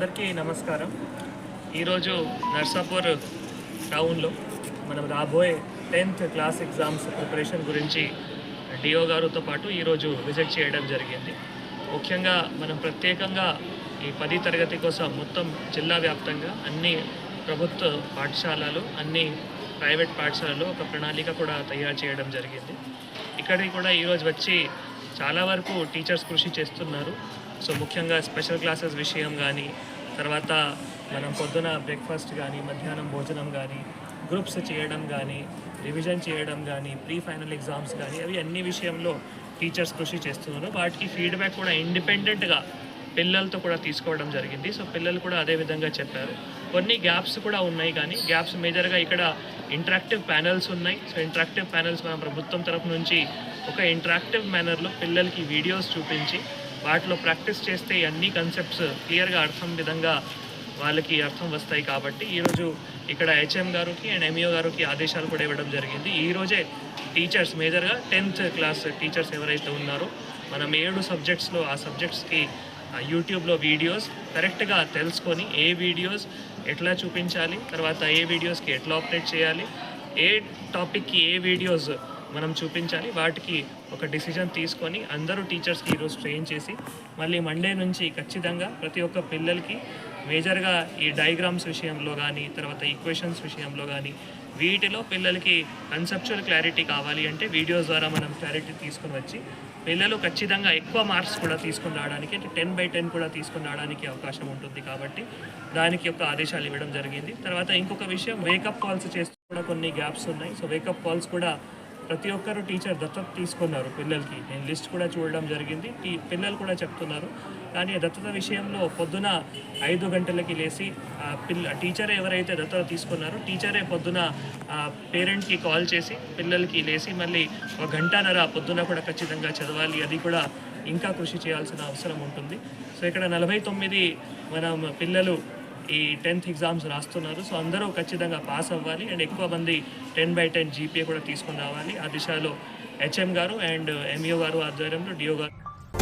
అందరికీ నమస్కారం. ఈరోజు నర్సాపూర్ టౌన్లో మనం రాబోయే 10th క్లాస్ ఎగ్జామ్స్ ప్రిపరేషన్ గురించి డిఓ గారితో పాటు ఈరోజు విజిట్ చేయడం జరిగింది. ముఖ్యంగా మనం ప్రత్యేకంగా ఈ 10వ తరగతి కోసం మొత్తం జిల్లా వ్యాప్తంగా అన్ని ప్రభుత్వ పాఠశాలలు, అన్ని ప్రైవేట్ పాఠశాలలో ఒక ప్రణాళిక కూడా తయారు చేయడం జరిగింది. ఇక్కడికి కూడా ఈరోజు వచ్చి చాలా వరకు టీచర్స్ కృషి చేస్తున్నారు. సో ముఖ్యంగా స్పెషల్ క్లాసెస్ విషయం కానీ, తర్వాత మనం పొద్దున బ్రేక్ఫాస్ట్ కానీ, మధ్యాహ్నం భోజనం కానీ, గ్రూప్స్ చేయడం కానీ, రివిజన్ చేయడం కానీ, ప్రీ ఫైనల్ ఎగ్జామ్స్ కానీ, అవి అన్ని విషయంలో టీచర్స్ కృషి చేస్తున్నారు. వాటికి ఫీడ్బ్యాక్ కూడా ఇండిపెండెంట్గా పిల్లలతో కూడా తీసుకోవడం జరిగింది. సో పిల్లలు కూడా అదే విధంగా చెప్పారు. కొన్ని గ్యాప్స్ కూడా ఉన్నాయి, కానీ గ్యాప్స్ మేజర్గా ఇక్కడ ఇంటరాక్టివ్ ప్యానెల్స్ ఉన్నాయి. సో ఇంటరాక్టివ్ ప్యానెల్స్ మన ప్రభుత్వం తరఫు నుంచి ఒక ఇంటరాక్టివ్ మేనర్లో పిల్లలకి వీడియోస్ చూపించి వాటిలో ప్రాక్టీస్ చేస్తే అన్ని కాన్సెప్ట్స్ క్లియర్గా విధంగా వాళ్ళకి అర్థం వస్తాయి. కాబట్టి ఈరోజు ఇక్కడ హెచ్ఎం గారికి అండ్ ఎంఈఓ గారికి ఆదేశాలు కూడా ఇవ్వడం జరిగింది. ఈరోజే టీచర్స్ మేజర్గా 10th క్లాస్ టీచర్స్ ఎవరైతే ఉన్నారో మనం 7 సబ్జెక్ట్స్లో ఆ సబ్జెక్ట్స్కి యూట్యూబ్లో వీడియోస్ కరెక్ట్గా తెలుసుకొని ఏ వీడియోస్ ఎట్లా చూపించాలి, తర్వాత ఏ వీడియోస్కి ఎట్లా ఆపరేట్ చేయాలి, ఏ టాపిక్కి ఏ వీడియోస్ మనం చూపించాలి, వాటికి ఒక డిసిజన్ తీసుకొని అందరూ టీచర్స్కి ఈరోజు ట్రైన్ చేసి మళ్ళీ మండే నుంచి ఖచ్చితంగా ప్రతి ఒక్క పిల్లలకి మేజర్గా ఈ డయాగ్రామ్స్ విషయంలో కానీ, తర్వాత ఈక్వేషన్స్ విషయంలో కానీ, వీటిలో పిల్లలకి కన్సెప్చువల్ క్లారిటీ కావాలి అంటే వీడియోస్ ద్వారా మనం క్లారిటీ తీసుకొని వచ్చి పిల్లలు ఖచ్చితంగా ఎక్కువ మార్క్స్ కూడా తీసుకొని రావడానికి, అంటే 10/10 కూడా తీసుకొని రావడానికి అవకాశం ఉంటుంది. కాబట్టి దానికి ఒక ఆదేశాలు ఇవ్వడం జరిగింది. తర్వాత ఇంకొక విషయం, వేకప్ కాల్స్ చేస్తూ కూడా కొన్ని గ్యాప్స్ ఉన్నాయి. సో వేకప్ కాల్స్ కూడా ప్రతి ఒక్కరు టీచర్ దత్తత తీసుకున్నారు పిల్లలకి. నేను లిస్ట్ కూడా చూడడం జరిగింది. పిల్లలు కూడా చెప్తున్నారు. కానీ దత్తత విషయంలో పొద్దున 5 గంటలకి లేచి టీచరే ఎవరైతే దత్తత తీసుకున్నారో టీచరే పొద్దున పేరెంట్కి కాల్ చేసి పిల్లలకి లేచి మళ్ళీ 1 గంటన్నర పొద్దున కూడా ఖచ్చితంగా చదవాలి. అది కూడా ఇంకా కృషి చేయాల్సిన అవసరం ఉంటుంది. సో ఇక్కడ 49 మనం పిల్లలు ఈ 10th ఎగ్జామ్స్ రాస్తున్నారు. సో అందరూ ఖచ్చితంగా పాస్ అవ్వాలి అండ్ ఎక్కువ మంది 10/10 జీపీఏ కూడా తీసుకుని రావాలి. ఆ దిశలో హెచ్ఎం గారు అండ్ ఎంఈఓ గారు ఆధ్వర్యంలో డిఓ గారు.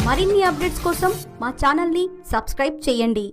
మరిన్ని అప్డేట్స్ కోసం మా ఛానల్ని సబ్స్క్రైబ్ చేయండి.